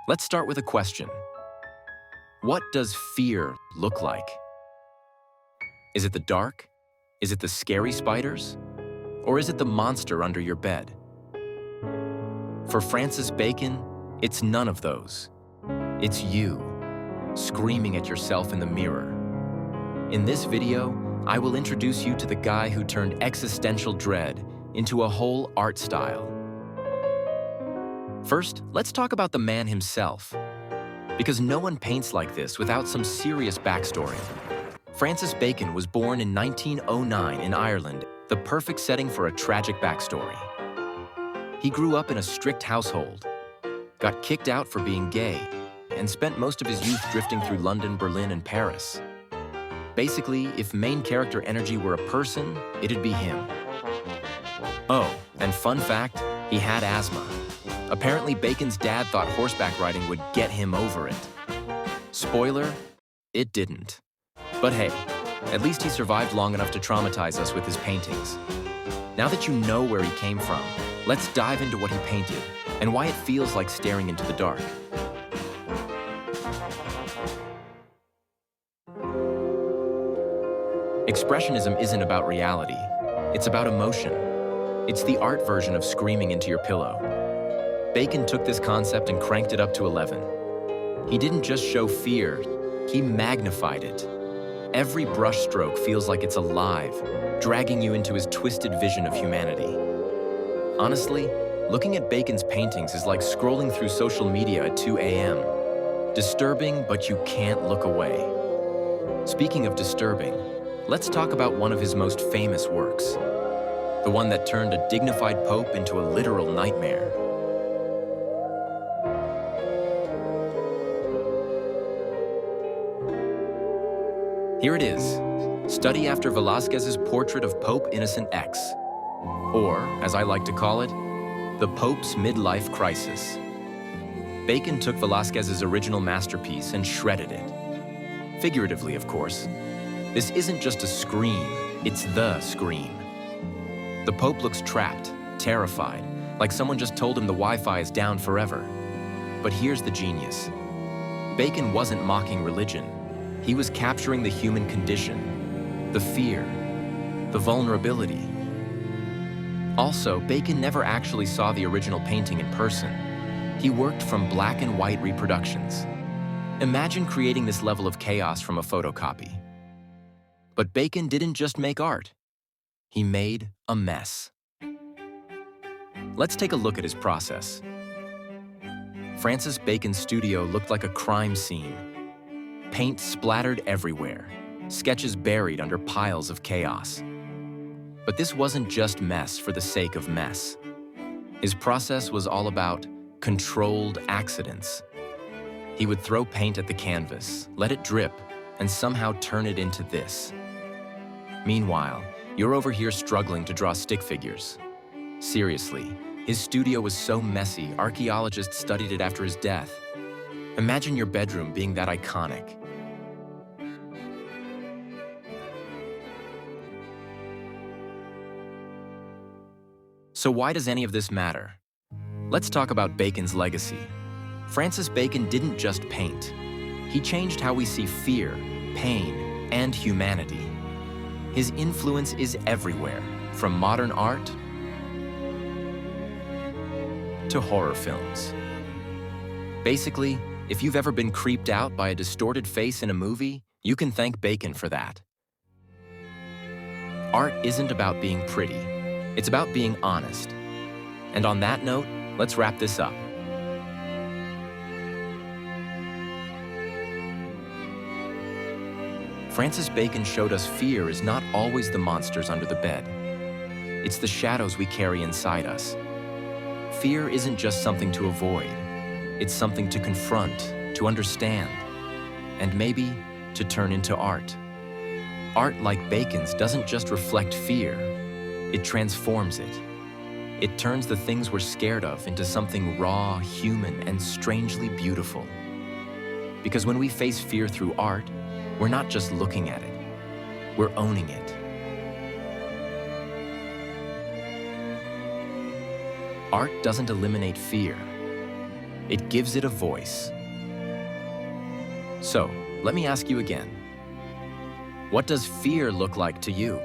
Let's start with a question. What does fear look like? Is it the dark? Is it the scary spiders? Or is it the monster under your bed? For Francis Bacon, it's none of those. It's you, screaming at yourself in the mirror. In this video, I will introduce you to the guy who turned existential dread into a whole art style. First, let's talk about the man himself. Because no one paints like this without some serious backstory. Francis Bacon was born in 1909 in Ireland, the perfect setting for a tragic backstory. He grew up in a strict household, got kicked out for being gay, and spent most of his youth drifting through London, Berlin, and Paris. Basically, if main character energy were a person, it'd be him. Oh, and fun fact, he had asthma. Apparently, Bacon's dad thought horseback riding would get him over it. Spoiler, it didn't. But hey, at least he survived long enough to traumatize us with his paintings. Now that you know where he came from, let's dive into what he painted and why it feels like staring into the dark. Expressionism isn't about reality. It's about emotion. It's the art version of screaming into your pillow. Bacon took this concept and cranked it up to 11. He didn't just show fear, he magnified it. Every brushstroke feels like it's alive, dragging you into his twisted vision of humanity. Honestly, looking at Bacon's paintings is like scrolling through social media at 2 a.m. Disturbing, but you can't look away. Speaking of disturbing, let's talk about one of his most famous works. The one that turned a dignified pope into a literal nightmare. Here it is, study after Velázquez's portrait of Pope Innocent X, or, as I like to call it, the Pope's midlife crisis. Bacon took Velázquez's original masterpiece and shredded it. Figuratively, of course. This isn't just a scream, it's the scream. The Pope looks trapped, terrified, like someone just told him the Wi-Fi is down forever. But here's the genius. Bacon wasn't mocking religion. He was capturing the human condition, the fear, the vulnerability. Also, Bacon never actually saw the original painting in person. He worked from black and white reproductions. Imagine creating this level of chaos from a photocopy. But Bacon didn't just make art. He made a mess. Let's take a look at his process. Francis Bacon's studio looked like a crime scene. Paint splattered everywhere, sketches buried under piles of chaos. But this wasn't just mess for the sake of mess. His process was all about controlled accidents. He would throw paint at the canvas, let it drip, and somehow turn it into this. Meanwhile, you're over here struggling to draw stick figures. Seriously, his studio was so messy, archaeologists studied it after his death. Imagine your bedroom being that iconic. So why does any of this matter? Let's talk about Bacon's legacy. Francis Bacon didn't just paint. He changed how we see fear, pain, and humanity. His influence is everywhere, from modern art to horror films. Basically, if you've ever been creeped out by a distorted face in a movie, you can thank Bacon for that. Art isn't about being pretty. It's about being honest. And on that note, let's wrap this up. Francis Bacon showed us fear is not always the monsters under the bed. It's the shadows we carry inside us. Fear isn't just something to avoid. It's something to confront, to understand, and maybe to turn into art. Art like Bacon's doesn't just reflect fear. It transforms it. It turns the things we're scared of into something raw, human, and strangely beautiful. Because when we face fear through art, we're not just looking at it, we're owning it. Art doesn't eliminate fear. It gives it a voice. So, let me ask you again. What does fear look like to you?